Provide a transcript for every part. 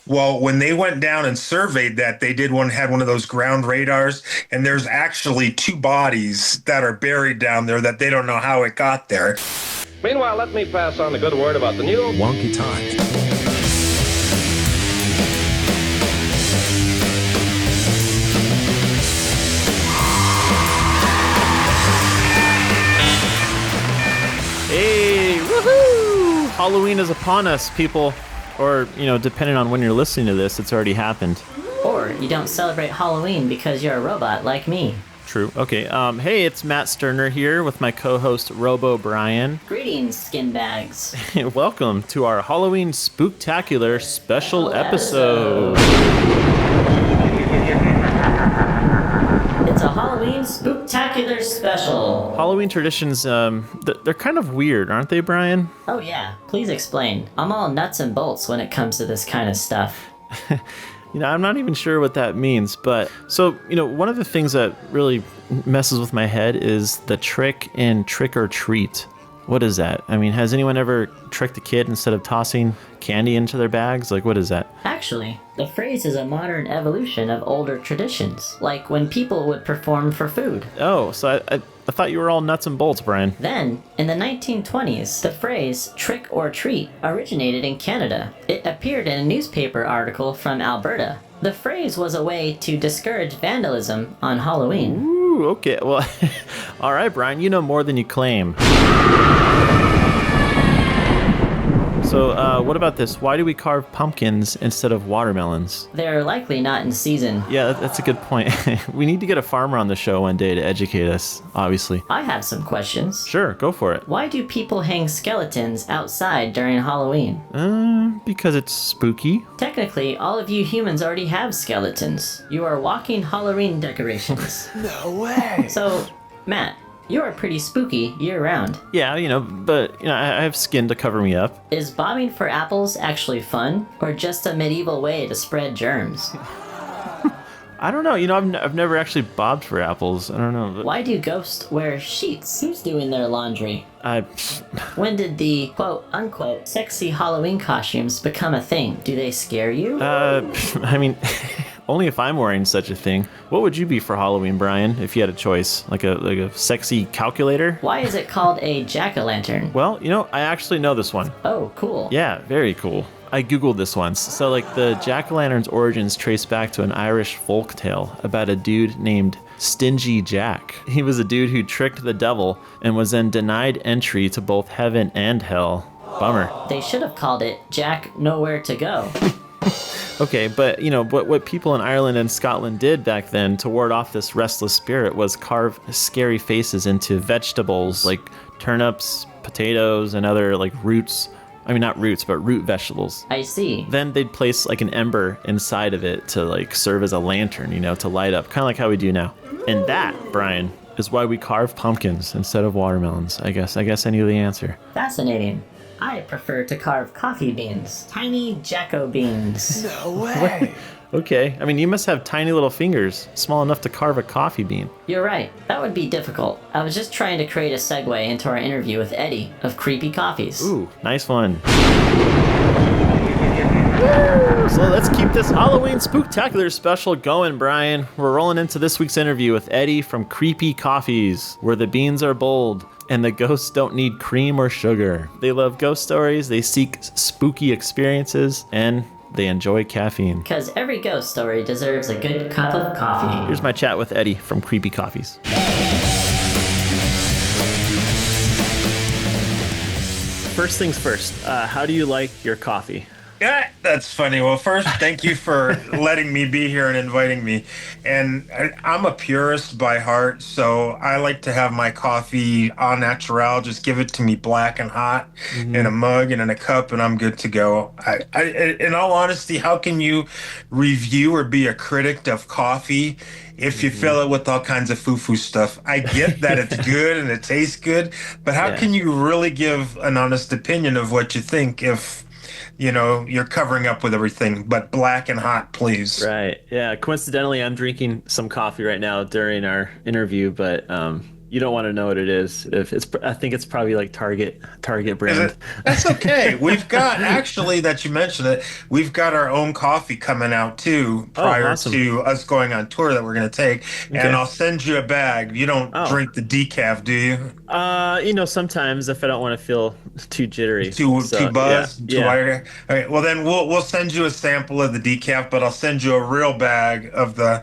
Well, when they went down and surveyed that, they had one of those ground radars, and there's actually two bodies that are buried down there that they don't know how it got there. Meanwhile, let me pass on the good word about the new Wonky Times. Hey, woohoo! Halloween is upon us, people. Or, depending on when you're listening to this, it's already happened. Or you don't celebrate Halloween because you're a robot like me. True. Okay. Hey, it's Matt Sterner here with my co-host RoboBrian. Greetings, skin bags. Welcome to our Halloween Spooktacular Special episode. It's a Halloween Spooktacular Special. Halloween traditions, they're kind of weird, aren't they, Brian? Oh yeah, please explain. I'm all nuts and bolts when it comes to this kind of stuff. I'm not even sure what that means, but so, one of the things that really messes with my head is the trick in trick or treat. What is that? I mean, has anyone ever tricked a kid instead of tossing candy into their bags? Like, what is that? Actually, the phrase is a modern evolution of older traditions, like when people would perform for food. Oh, so I thought you were all nuts and bolts, Brian. Then, in the 1920s, the phrase trick or treat originated in Canada. It appeared in a newspaper article from Alberta. The phrase was a way to discourage vandalism on Halloween. Ooh, okay. Well, all right, Brian, you know more than you claim. So, what about this? Why do we carve pumpkins instead of watermelons? They're likely not in season. Yeah, that's a good point. We need to get a farmer on the show one day to educate us, obviously. I have some questions. Sure, go for it. Why do people hang skeletons outside during Halloween? Because it's spooky. Technically, all of you humans already have skeletons. You are walking Halloween decorations. No way! So, Matt, you are pretty spooky year-round. Yeah, but I have skin to cover me up. Is bobbing for apples actually fun, or just a medieval way to spread germs? I don't know. I've never actually bobbed for apples. I don't know. But Why do ghosts wear sheets? Who's doing their laundry? I When did the quote-unquote sexy Halloween costumes become a thing? Do they scare you? I mean, only if I'm wearing such a thing. What would you be for Halloween, Brian, if you had a choice? Like a sexy calculator? Why is it called a jack-o'-lantern? Well, I actually know this one. Oh, cool. Yeah, very cool. I googled this once. So, the jack-o'-lantern's origins trace back to an Irish folk tale about a dude named Stingy Jack. He was a dude who tricked the devil and was then denied entry to both heaven and hell. Bummer. They should have called it Jack Nowhere to Go. Okay, but what people in Ireland and Scotland did back then to ward off this restless spirit was carve scary faces into vegetables like turnips, potatoes, and other roots. I mean, not roots, but root vegetables. I see. Then they'd place an ember inside of it to serve as a lantern, to light up, kind of like how we do now. And that, Brian, is why we carve pumpkins instead of watermelons. I guess I knew the answer. Fascinating. I prefer to carve coffee beans. Tiny Jacko beans. No way! Okay, I mean, you must have tiny little fingers, small enough to carve a coffee bean. You're right. That would be difficult. I was just trying to create a segue into our interview with Eddie of Creepy Coffees. Ooh, nice one. So let's keep this Halloween Spooktacular Special going, Brian. We're rolling into this week's interview with Eddie from Creepy Coffees, where the beans are bold and the ghosts don't need cream or sugar. They love ghost stories, they seek spooky experiences, and they enjoy caffeine. Because every ghost story deserves a good cup of coffee. Here's my chat with Eddie from Creepy Coffees. First things first, how do you like your coffee? Yeah, that's funny. Well, first, thank you for letting me be here and inviting me. And I'm a purist by heart, so I like to have my coffee au natural. Just give it to me black and hot in a mug and in a cup, and I'm good to go. In all honesty, how can you review or be a critic of coffee if you fill it with all kinds of foo-foo stuff? I get that it's good and it tastes good, but how can you really give an honest opinion of what you think if you're covering up with everything, but black and hot, please? Right. Yeah. Coincidentally, I'm drinking some coffee right now during our interview, but You don't want to know what it is. If it's, I think it's probably like Target Is brand. it? That's okay. We've got actually that you mentioned it. We've got our own coffee coming out too Oh, prior awesome. to us going on tour that we're going to take. And Okay. I'll send you a bag. You don't Oh, drink the decaf, do you? sometimes if I don't want to feel too jittery. Too So yeah, buzzed, too yeah. wired. All right. Well, then we'll send you a sample of the decaf, but I'll send you a real bag of the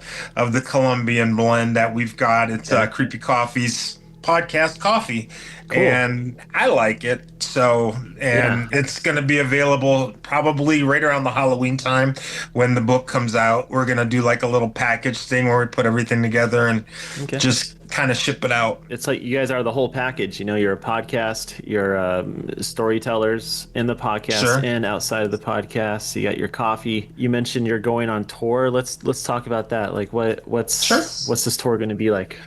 Colombian blend that we've got. It's Okay. Creepy Coffee's podcast coffee, Cool. and I like it. So, Yeah. and it's going to be available probably right around the Halloween time when the book comes out. We're going to do like a little package thing where we put everything together and Okay. just kind of ship it out. It's like you guys are the whole package. You're a podcast, you're storytellers in the podcast Sure. and outside of the podcast. You got your coffee. You mentioned you're going on tour. Let's talk about that. Like Sure. what's this tour going to be like?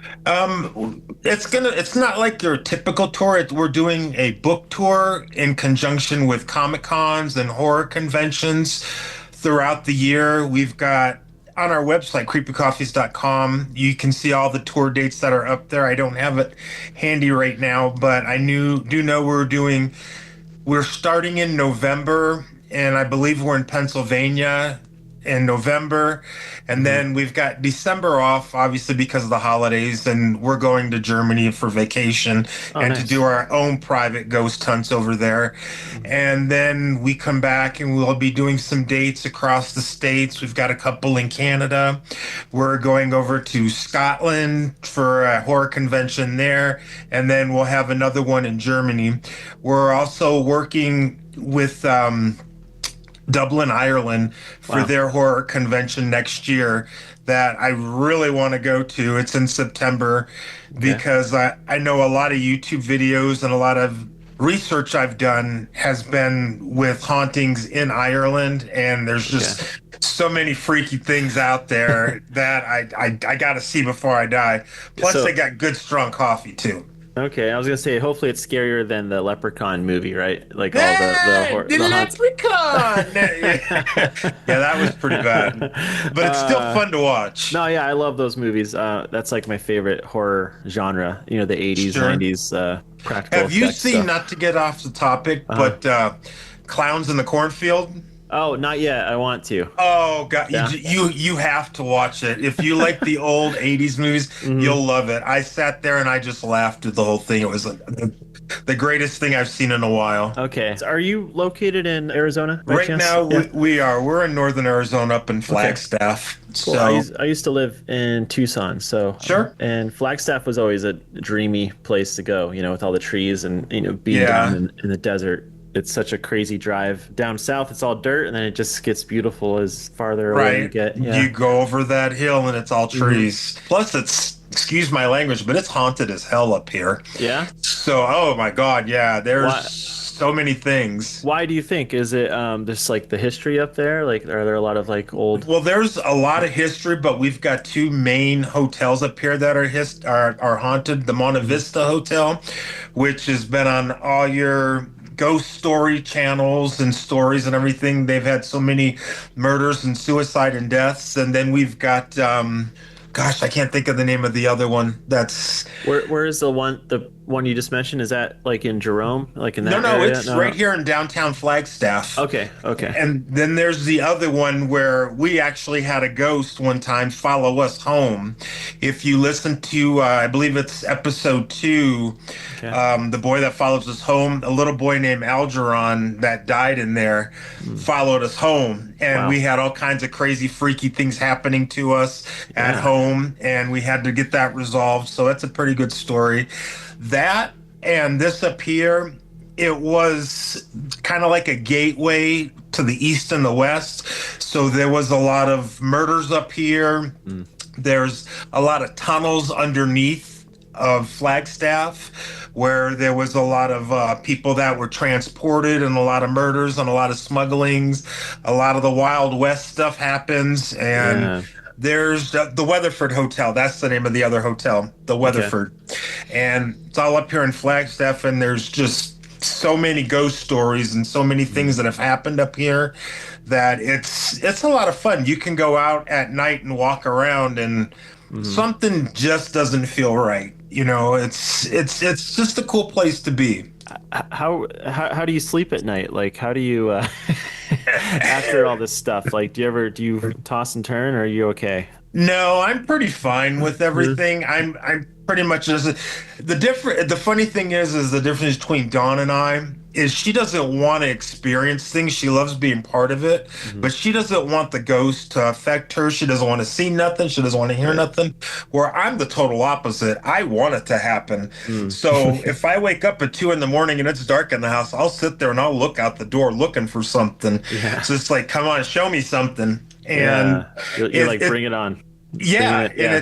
It's not like your typical tour. We're doing a book tour in conjunction with Comic Cons and horror conventions throughout the year. We've got on our website, creepycoffees.com, you can see all the tour dates that are up there. I don't have it handy right now, but do know we're starting in November, and I believe we're in Pennsylvania in November. And then we've got December off, obviously, because of the holidays, and we're going to Germany for vacation Oh, and to nice. do our own private ghost hunts over there. And then we come back and we'll be doing some dates across the states. We've got a couple in Canada. We're going over to Scotland for a horror convention there, and then we'll have another one in Germany. We're also working with Dublin, Ireland for Wow. their horror convention next year that I really want to go to. It's in September Okay. because I know a lot of YouTube videos and a lot of research I've done has been with hauntings in Ireland, and there's just so many freaky things out there that I got to see before I die. Plus, So they got good, strong coffee too. okay, I was gonna say hopefully it's scarier than the Leprechaun movie, right? Like all Hey, the the haunts. leprechaun! Yeah, that was pretty bad, but it's still fun to watch. No, yeah, I love those movies. That's like my favorite horror genre. The 80s, Sure. 90s practical Have you effects seen, stuff. not to get off the topic, Uh-huh. but Clowns in the Cornfield? Oh, not yet. I want to. Oh God, Yeah. you have to watch it. If you like the old '80s movies, you'll love it. I sat there and I just laughed at the whole thing. It was the greatest thing I've seen in a while. Okay. Are you located in Arizona by Right chance? now, Yeah. we're in northern Arizona up in Flagstaff. Cool. So I used to live in Tucson, so Sure. And Flagstaff was always a dreamy place to go, with all the trees and being Yeah. down in the desert. It's such a crazy drive. Down south, it's all dirt, and then it just gets beautiful as farther away you right, get. Yeah. you go over that hill and it's all trees. Plus, it's, excuse my language, but it's haunted as hell up here. Yeah. So, oh my God, yeah, there's Why- so many things. Why do you think? Is it just like the history up there? Like, are there a lot of like old? Well, there's a lot of history, but we've got two main hotels up here that are haunted. The Monte Vista Hotel, which has been on all your ghost story channels and stories and everything. They've had so many murders and suicide and deaths. And then we've got gosh, I can't think of the name of the other one. That's Where is the one you just mentioned? Is that like in Jerome, like in that no, area? it's right here in downtown Flagstaff. Okay. Okay. And then there's the other one where we actually had a ghost one time follow us home. If you listen to, I believe it's episode 2, Okay. the boy that follows us home, a little boy named Algeron that died in there, followed us home. And Wow. we had all kinds of crazy, freaky things happening to us at Yeah. home, and we had to get that resolved. So that's a pretty good story. That and this up here, it was kind of like a gateway to the east and the west. So there was a lot of murders up here. There's a lot of tunnels underneath of Flagstaff where there was a lot of people that were transported, and a lot of murders and a lot of smugglings. A lot of the Wild West stuff happens. And Yeah. there's the Weatherford Hotel. That's the name of the other hotel, the Weatherford. And it's all up here in Flagstaff, and there's just so many ghost stories and so many things that have happened up here that it's a lot of fun. You can go out at night and walk around, and something just doesn't feel right. It's just a cool place to be. How do you sleep at night? Like, how do you after all this stuff? Like, do you toss and turn, or are you okay? No, I'm pretty fine with Mhm. everything. I'm pretty much just the funny thing is the difference between Dawn and I is she doesn't want to experience things. She loves being part of it, Mhm. but she doesn't want the ghost to affect her. She doesn't want to see nothing. She doesn't want to hear Right. nothing. Where I'm the total opposite. I want it to happen. Mm. So if I wake up at 2 in the morning and it's dark in the house, I'll sit there and I'll look out the door looking for something. Yeah. So it's like, come on, show me something. And Yeah. You're like, it bring it on. Bringing yeah, it. and Yeah.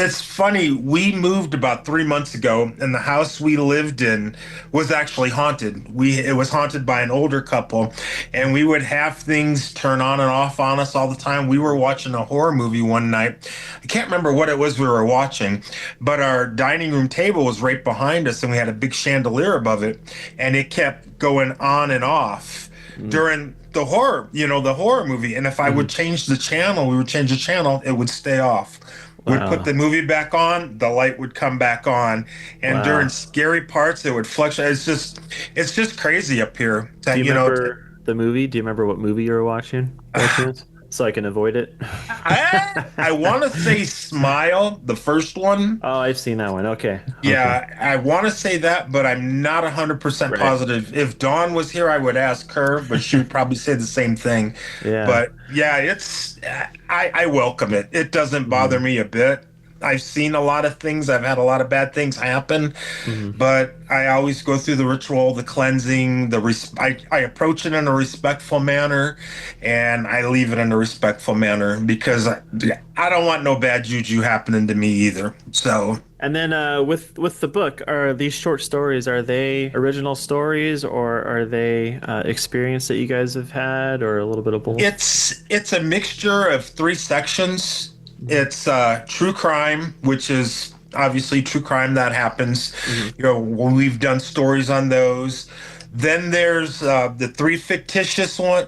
it's funny. We moved about 3 months ago, and the house we lived in was actually haunted. It was haunted by an older couple, and we would have things turn on and off on us all the time. We were watching a horror movie one night. I can't remember what it was we were watching, but our dining room table was right behind us, and we had a big chandelier above it, and it kept going on and off Mm. during the horror movie. And if I would Mhm. change the channel, we would change the channel, it would stay off. We'd put Wow. the movie back on, the light would come back on. And during Wow. scary parts, it would fluctuate. It's just crazy up here. Do That, you remember the movie? Do you remember what movie you were watching by chance? So I can avoid it. I want to say Smile, the first one. Oh, I've seen that one. Okay. Okay. Yeah, I want to say that, but I'm not 100% Right. positive. If Dawn was here, I would ask her, but she would probably say the same thing. Yeah. But yeah, I welcome it. It doesn't bother Mhm. me a bit. I've seen a lot of things. I've had a lot of bad things happen, Mhm. but I always go through the ritual, the cleansing, I approach it in a respectful manner, and I leave it in a respectful manner because I don't want no bad juju happening to me either. So And then with the book, are these short stories, are they original stories or are they experience that you guys have had or a little bit of both? it's a mixture of three sections. It's true crime, which is obviously true crime that happens. Mhm. When we've done stories on those. Then there's the three fictitious or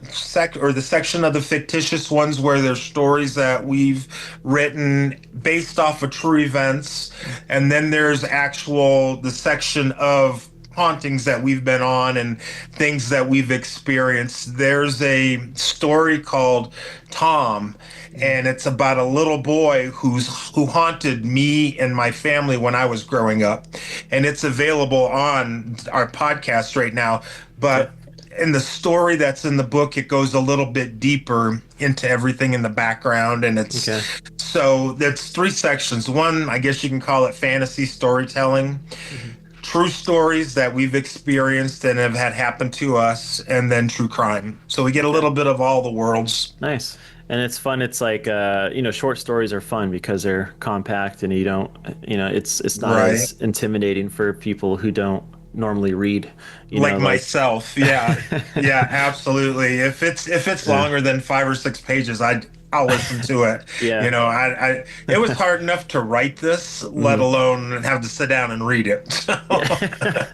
the section of the fictitious ones where there's stories that we've written based off of true events, and then there's the section of hauntings that we've been on and things that we've experienced. There's a story called Tom, and it's about a little boy who haunted me and my family when I was growing up, and it's available on our podcast right now. Okay. But in the story that's in the book, it goes a little bit deeper into everything in the background, and Okay. so that's three sections. One, I guess you can call it fantasy storytelling, Mhm. true stories that we've experienced and have had happen to us, and then true crime. So we get a Okay. little bit of all the worlds. Nice. And it's fun. It's like short stories are fun because they're compact and you don't, it's not Right. as intimidating for people who don't normally read, Like like myself. Yeah. Yeah, absolutely. If it's yeah. longer than 5 or 6 pages, I'll listen to it. Yeah. It was hard enough to write this, let Mhm. alone have to sit down and read it. Yeah.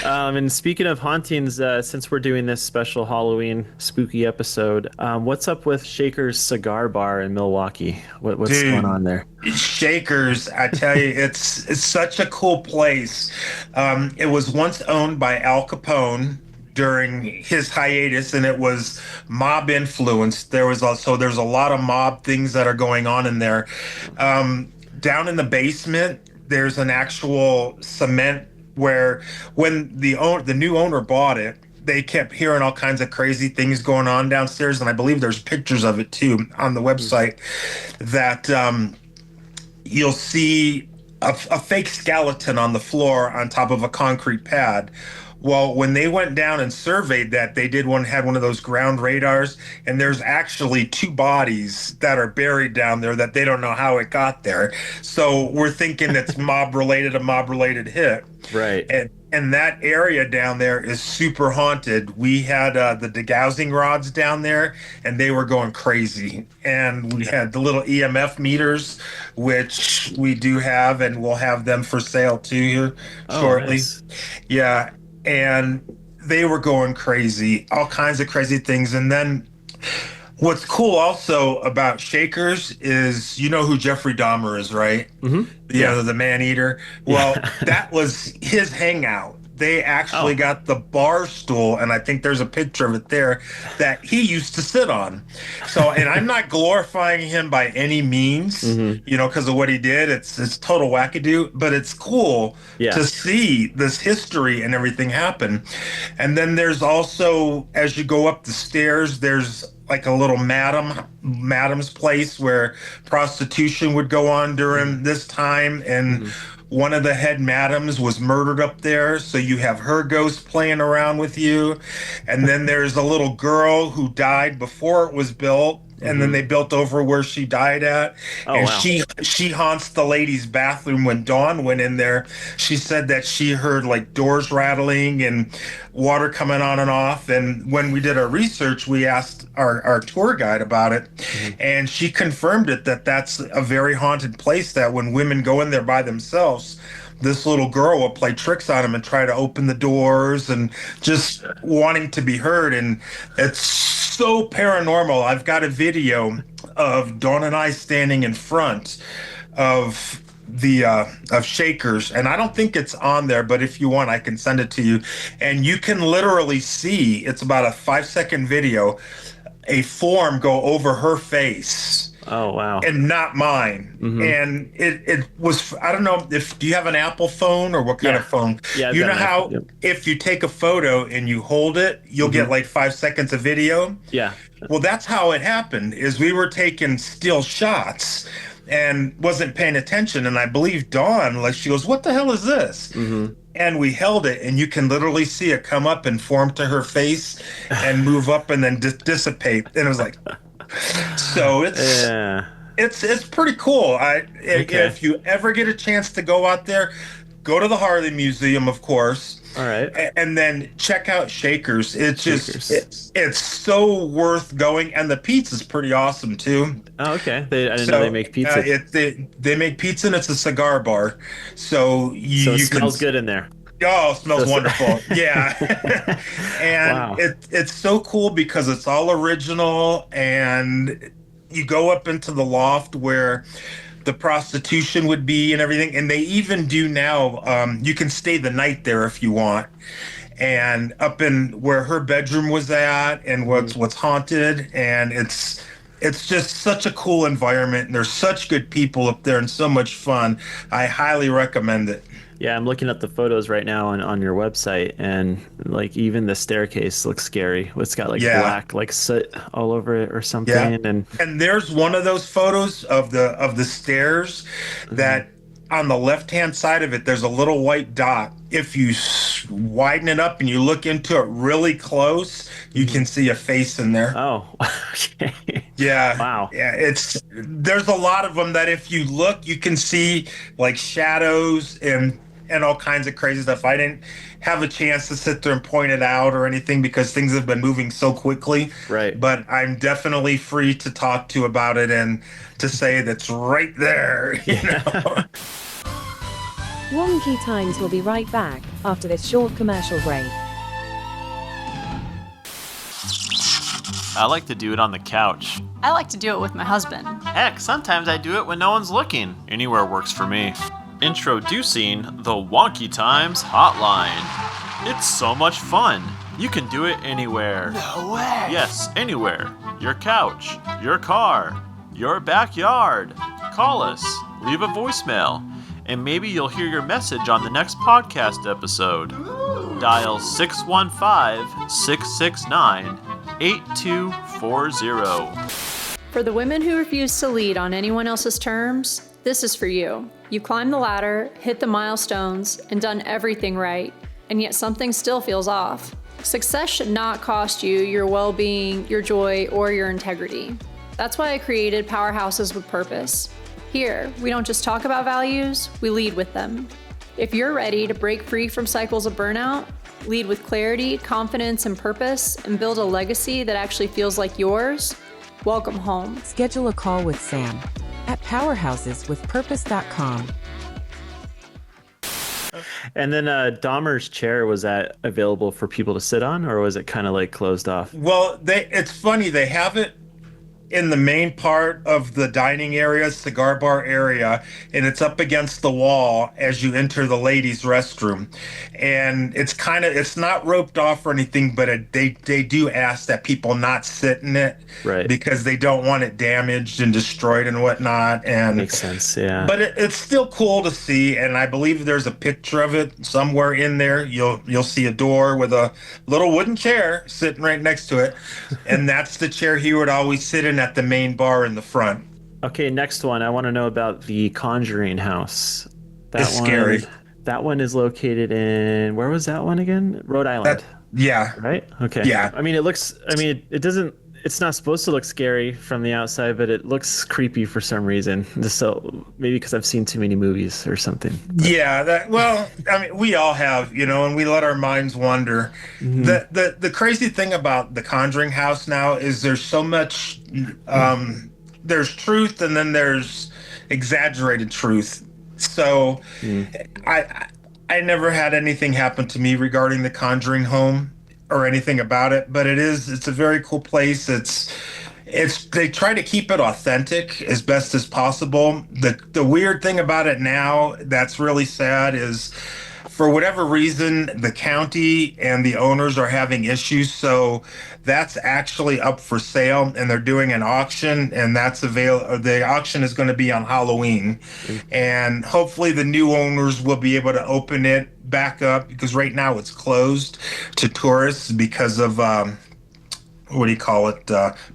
And speaking of hauntings, since we're doing this special Halloween spooky episode, what's up with Shaker's Cigar Bar in Milwaukee? What's going Dude, on there? Shakers, I tell you, it's such a cool place. It was once owned by Al Capone during his hiatus, and it was mob influenced. There's a lot of mob things that are going on in there. Down in the basement, there's an actual cement where when the new owner bought it, they kept hearing all kinds of crazy things going on downstairs, and I believe there's pictures of it too on the website that you'll see a fake skeleton on the floor on top of a concrete pad. Well, when they went down and surveyed that, they had one of those ground radars, and there's actually two bodies that are buried down there that they don't know how it got there. So we're thinking it's a mob related hit. Right. And that area down there is super haunted. We had the degaussing rods down there, and they were going crazy. And we had the little EMF meters, which we do have, and we'll have them for sale too here Oh, shortly. nice. Yeah, and they were going crazy, all kinds of crazy things. And then What's cool also about Shakers is you know who Jeffrey Dahmer is, right? Yeah, Yeah. the man eater. Yeah. Well, that was his hangout. They actually Oh. got the bar stool, and I think there's a picture of it there that he used to sit on. So, and I'm not glorifying him by any means, because of what he did. It's total wackadoo, but it's cool Yeah. to see this history and everything happen. And then there's also, as you go up the stairs, there's like a little madam's place where prostitution would go on during this time, and one of the head madams was murdered up there, so you have her ghost playing around with you. And then there's a little girl who died before it was built, and then they built over where she died at. Oh, And wow. she haunts the ladies' bathroom. When Dawn went in there, she said that she heard like doors rattling and water coming on and off. And when we did our research, we asked our tour guide about it, and she confirmed it, that that's a very haunted place, that when women go in there by themselves, this little girl will play tricks on them and try to open the doors and just wanting to be heard. And it's so paranormal. I've got a video of Dawn and I standing in front of the of Shakers, and I don't think it's on there, but if you want, I can send it to you. And you can literally see, it's about a 5-second video, a form go over her face Oh, wow. and not mine. And it was, I don't know, do you have an Apple phone or what kind Yeah. of phone? Yeah, I've You got know an how iPhone, yep. if you take a photo and you hold it, you'll get like 5 seconds of video. Yeah. Well, that's how it happened, is we were taking still shots and wasn't paying attention. And I believe Dawn, like, she goes, "What the hell is this?" And we held it, and you can literally see it come up and form to her face and move up and then dissipate. And it was like, so Yeah. it's pretty cool. Okay. If you ever get a chance to go out there, go to the Harley Museum, of course. All right. And then check out Shakers. It's just Shakers. it's so worth going, and the pizza's pretty awesome too. Oh, okay. I didn't know they make pizza. They make pizza, and it's a cigar bar, so so it you smells can. good in there. Oh, it smells Just- wonderful. Yeah. And Wow. it's so cool because it's all original, and you go up into the loft where the prostitution would be and everything. And they even do now, you can stay the night there if you want. And up in where her bedroom was at, and what's haunted, and it's just such a cool environment, and there's such good people up there and so much fun. I highly recommend it. Yeah, I'm looking at the photos right now on your website, and like even the staircase looks scary. It's got like Yeah. black like soot all over it or something. Yeah. And there's one of those photos of the stairs that on the left-hand side of it, there's a little white dot. If you widen it up and you look into it really close, you can see a face in there. Oh, okay. Yeah. Wow. Yeah, there's a lot of them that if you look, you can see like shadows and all kinds of crazy stuff. I didn't have a chance to sit there and point it out or anything because things have been moving so quickly. Right. But I'm definitely free to talk to about it and to say that's right there, you know. Wonky Times will be right back after this short commercial break. I like to do it on the couch. I like to do it with my husband. Heck, sometimes I do it when no one's looking. Anywhere works for me. Introducing the Wonky Times Hotline. It's so much fun. You can do it anywhere. No way. Yes, anywhere. Your couch, your car, your backyard. Call us, leave a voicemail, and maybe you'll hear your message on the next podcast episode. Dial 615-669-8240. For the women who refuse to lead on anyone else's terms, this is for you. You climbed the ladder, hit the milestones, and done everything right, and yet something still feels off. Success should not cost you your well-being, your joy, or your integrity. That's why I created Powerhouses with Purpose. Here, we don't just talk about values, we lead with them. If you're ready to break free from cycles of burnout, lead with clarity, confidence, and purpose, and build a legacy that actually feels like yours, welcome home. Schedule a call with Sam at powerhouseswithpurpose.com. And then Dahmer's chair, was that available for people to sit on, or was it kind of like closed off? Well, it's funny, they have it in the main part of the dining area, cigar bar area, and it's up against the wall as you enter the ladies' restroom. And it's not roped off or anything, but they do ask that people not sit in it Right. because they don't want it damaged and destroyed and whatnot. And Makes sense. Yeah. but it's still cool to see, and I believe there's a picture of it somewhere in there. You'll see a door with a little wooden chair sitting right next to it, and that's the chair he would always sit in at the main bar in the front. Okay, next one. I want to know about the Conjuring House. It's scary. That one is located in, where was that one again? Rhode Island. Yeah. Right? Okay. Yeah. I mean, it doesn't, it's not supposed to look scary from the outside, but it looks creepy for some reason. So maybe because I've seen too many movies or something. Yeah, well, I mean, we all have, and we let our minds wander. The crazy thing about the Conjuring House now is there's so much, there's truth and then there's exaggerated truth. So I never had anything happen to me regarding the Conjuring home or anything about it, but it's a very cool place. They try to keep it authentic as best as possible. The weird thing about it now that's really sad is, for whatever reason, the county and the owners are having issues. So that's actually up for sale, and they're doing an auction, and the auction is going to be on Halloween. And hopefully the new owners will be able to open it back up, because right now it's closed to tourists because of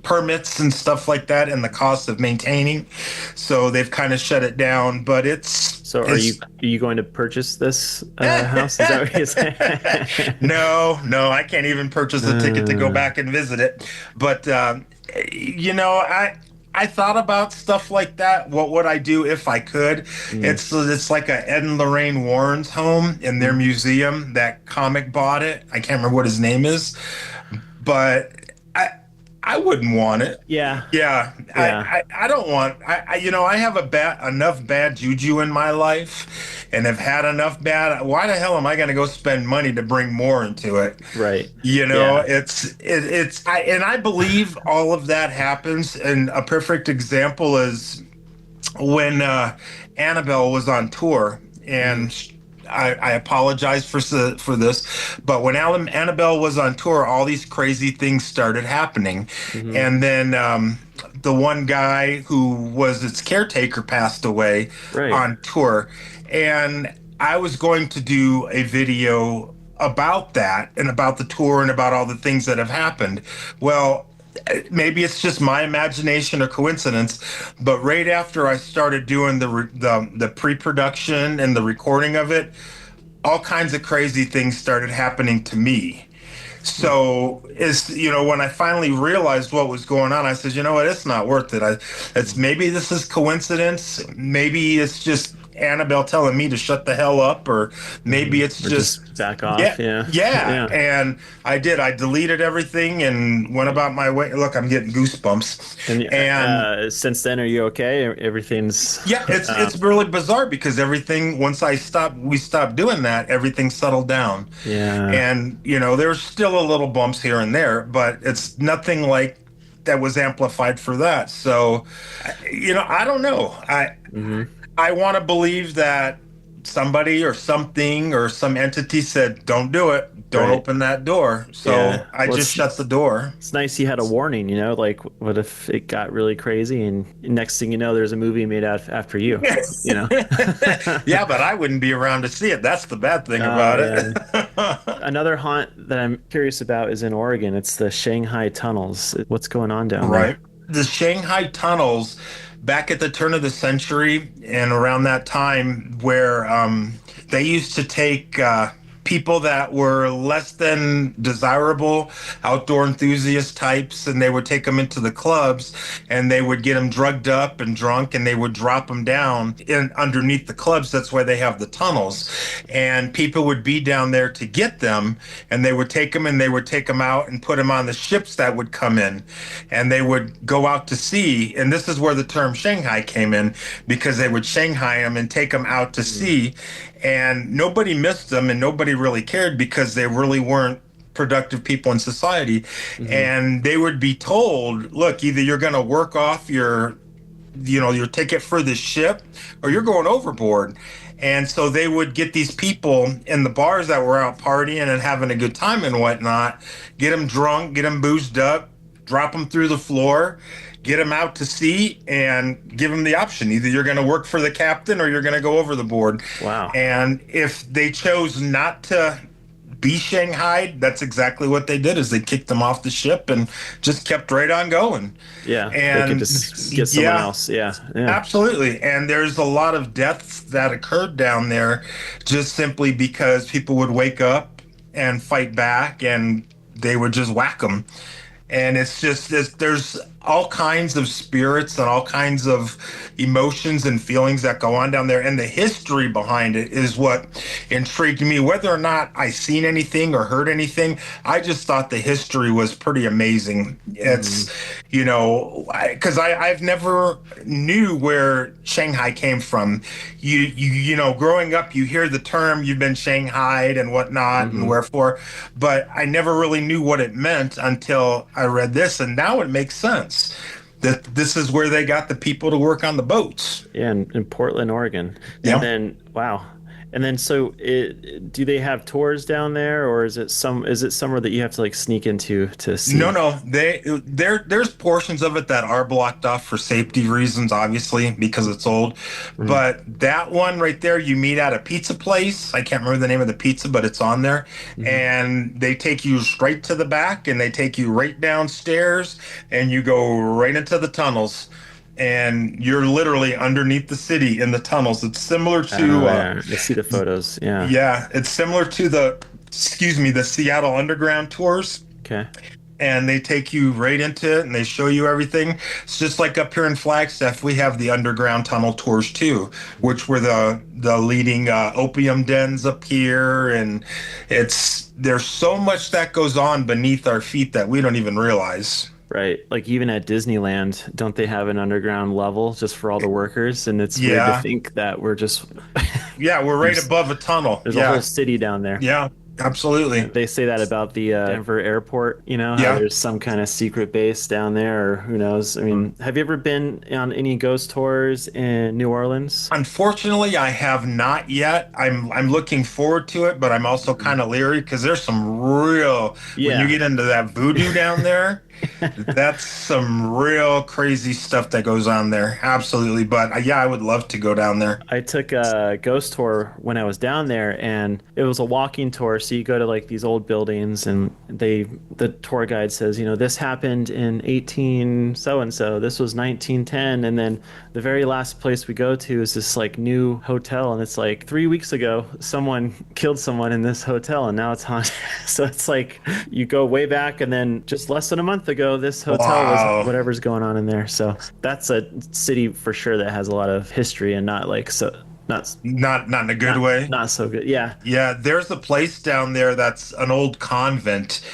permits and stuff like that, and the cost of maintaining. So they've kind of shut it down, but are you going to purchase this house? Is that what you're saying? No, I can't even purchase a ticket to go back and visit it. But I thought about stuff like that. What would I do if I could? It's like a Ed and Lorraine Warren's home in their museum. That comic bought it. I can't remember what his name is, but I wouldn't want it. Yeah. I don't want. I have enough bad juju in my life, and have had enough bad. Why the hell am I going to go spend money to bring more into it? Right. I believe all of that happens. And a perfect example is when Annabelle was on tour, and I apologize for this, but when Annabelle was on tour, all these crazy things started happening. And then the one guy who was its caretaker passed away on tour. And I was going to do a video about that and about the tour and about all the things that have happened. Well, maybe it's just my imagination or coincidence, but right after I started doing the pre-production and the recording of it, all kinds of crazy things started happening to me. So when I finally realized what was going on, I said, you know what, it's not worth it. It's maybe this is coincidence. Maybe it's just Annabelle telling me to shut the hell up, or maybe it's just back off. Yeah. And I did. I deleted everything and went about my way. Look, I'm getting goosebumps. And since then, are you okay? Everything's it's really bizarre, because everything, once we stopped doing that, everything settled down. Yeah. And there's still a little bumps here and there, but it's nothing like that was amplified for that. So I don't know. I want to believe that somebody or something or some entity said, don't do it. Don't open that door. So I just shut the door. It's nice you had a warning, like what if it got really crazy and next thing you know, there's a movie made out after you, Yeah, but I wouldn't be around to see it. That's the bad thing about it. Another haunt that I'm curious about is in Oregon. It's the Shanghai Tunnels. What's going on down there? Right. The Shanghai Tunnels, back at the turn of the century and around that time, where they used to take people that were less than desirable, outdoor enthusiast types, and they would take them into the clubs, and they would get them drugged up and drunk, and they would drop them down underneath the clubs. That's why they have the tunnels. And people would be down there to get them, and they would take them, and they would take them out and put them on the ships that would come in, and they would go out to sea. And this is where the term Shanghai came in, because they would Shanghai them and take them out to sea. And nobody missed them, and nobody really cared, because they really weren't productive people in society. And they would be told, look, either you're going to work off your ticket for the ship, or you're going overboard. And so they would get these people in the bars that were out partying and having a good time and whatnot, get them drunk, get them boozed up, drop them through the floor, get them out to sea, and give them the option. Either you're going to work for the captain or you're going to go over the board. Wow. And if they chose not to be Shanghai, that's exactly what they did, is they kicked them off the ship and just kept right on going. Yeah, and they could just get someone else. Yeah, absolutely. And there's a lot of deaths that occurred down there just simply because people would wake up and fight back, and they would just whack them. And it's just there's all kinds of spirits and all kinds of emotions and feelings that go on down there. And the history behind it is what intrigued me. Whether or not I seen anything or heard anything, I just thought the history was pretty amazing. It's, because I've never knew where Shanghai came from. You know, growing up, you hear the term, you've been Shanghaied and whatnot and wherefore, but I never really knew what it meant until I read this. And now it makes sense that this is where they got the people to work on the boats. Yeah, in Portland, Oregon. Yeah. And then, wow. And then, so do they have tours down there, or is it somewhere that you have to like sneak into to see? No. There's portions of it that are blocked off for safety reasons, obviously, because it's old. But that one right there, you meet at a pizza place. I can't remember the name of the pizza, but it's on there. And they take you straight to the back, and they take you right downstairs, and you go right into the tunnels. And you're literally underneath the city in the tunnels. It's similar to I see the photos. Yeah, it's similar to the Seattle Underground tours. Okay. And they take you right into it, and they show you everything. It's just like up here in Flagstaff, we have the underground tunnel tours too, which were the leading opium dens up here. And there's so much that goes on beneath our feet that we don't even realize. Right. Like even at Disneyland, don't they have an underground level just for all the workers? And it's weird to think that we're just... we're right above a tunnel. There's a whole city down there. Yeah, absolutely. They say that about the Denver airport, how there's some kind of secret base down there, or who knows. I mean, have you ever been on any ghost tours in New Orleans? Unfortunately, I have not yet. I'm looking forward to it, but I'm also kind of leery because there's some real... When you get into that voodoo down there... That's some real crazy stuff that goes on there. Absolutely. But I would love to go down there. I took a ghost tour when I was down there, and it was a walking tour. So you go to like these old buildings, and the tour guide says, this happened in 18 so-and-so. This was 1910. And then the very last place we go to is this like new hotel. And it's like 3 weeks ago, someone killed someone in this hotel, and now it's haunted. So it's like you go way back, and then just less than a month ago, this hotel was whatever's going on in there. So that's a city for sure that has a lot of history, and not like not in a good way. Not so good. Yeah. Yeah. There's a place down there that's an old convent,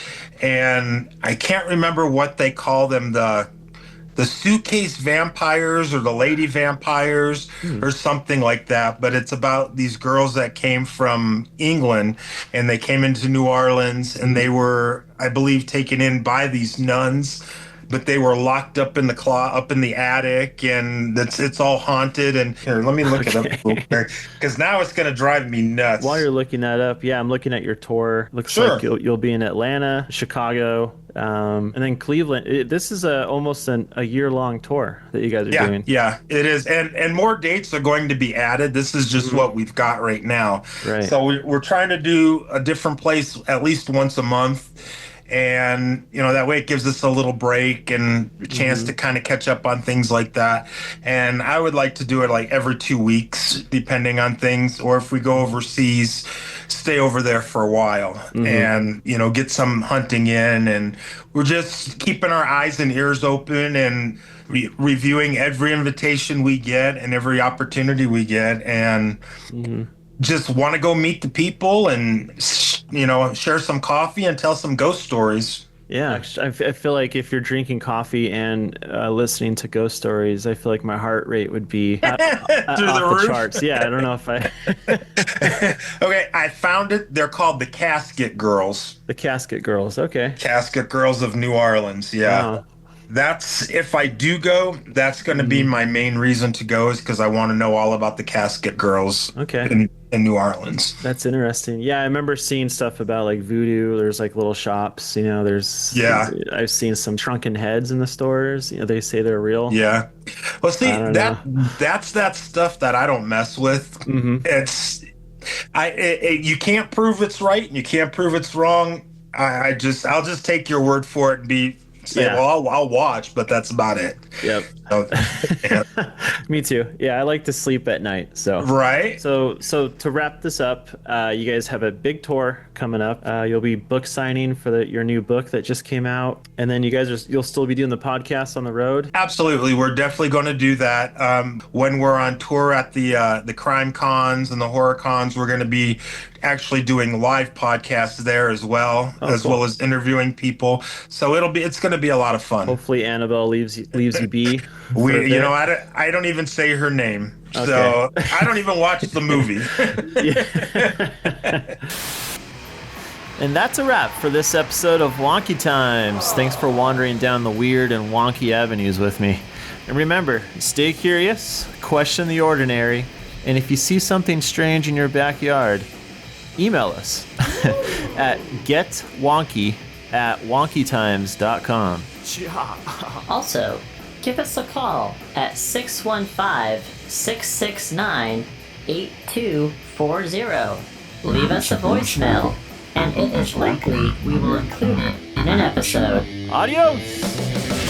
and I can't remember what they call them. The suitcase vampires or the lady vampires or something like that. But it's about these girls that came from England, and they came into New Orleans, and they were, I believe, taken in by these nuns, but they were locked up in the attic, and it's all haunted. And here, let me look it up because now it's going to drive me nuts. While you're looking that up, I'm looking at your tour. Looks like you'll be in Atlanta, Chicago, and then Cleveland. This is almost a year-long tour that you guys are doing. Yeah, it is. And more dates are going to be added. This is just what we've got right now. Right. So we're trying to do a different place at least once a month. And, that way it gives us a little break and a chance to kind of catch up on things like that. And I would like to do it like every 2 weeks, depending on things. Or if we go overseas, stay over there for a while and, get some hunting in. And we're just keeping our eyes and ears open and reviewing every invitation we get and every opportunity we get. And just want to go meet the people and, share some coffee and tell some ghost stories. Yeah, I feel like if you're drinking coffee and listening to ghost stories, I feel like my heart rate would be through off the the roof. charts. Yeah, I don't know if I Okay, I found it. They're called the Casket Girls. The Casket Girls. Okay. Casket Girls of New Orleans. Yeah. Wow. That's if I do go, that's going to be my main reason to go is because I want to know all about the Casket Girls Okay. in New Orleans. That's interesting. Yeah, I remember seeing stuff about like voodoo. There's like little shops, Yeah. I've seen some shrunken heads in the stores. They say they're real. Yeah. Well, see, I don't know. that's that stuff that I don't mess with. Mm-hmm. It's you can't prove it's right and you can't prove it's wrong. I'll just take your word for it and say, Yeah. well, I'll watch, but that's about it. Yep. So, yeah. Me too. Yeah, I like to sleep at night. So Right. So to wrap this up, you guys have a big tour coming up. You'll be book signing for your new book that just came out, and then you'll still be doing the podcast on the road. Absolutely, we're definitely going to do that. When we're on tour at the crime cons and the horror cons, we're going to be actually doing live podcasts there as well, as cool. well as interviewing people. So it's going to be a lot of fun. Hopefully, Annabelle leaves you be. for a bit. I don't even say her name, Okay. so I don't even watch the movie. And that's a wrap for this episode of Wonky Times. Thanks for wandering down the weird and wonky avenues with me. And remember, stay curious, question the ordinary, and if you see something strange in your backyard, email us at getwonky@wonkytimes.com. Also, give us a call at 615-669-8240. Leave us a voicemail, and it is likely we will include it in an episode. Adios!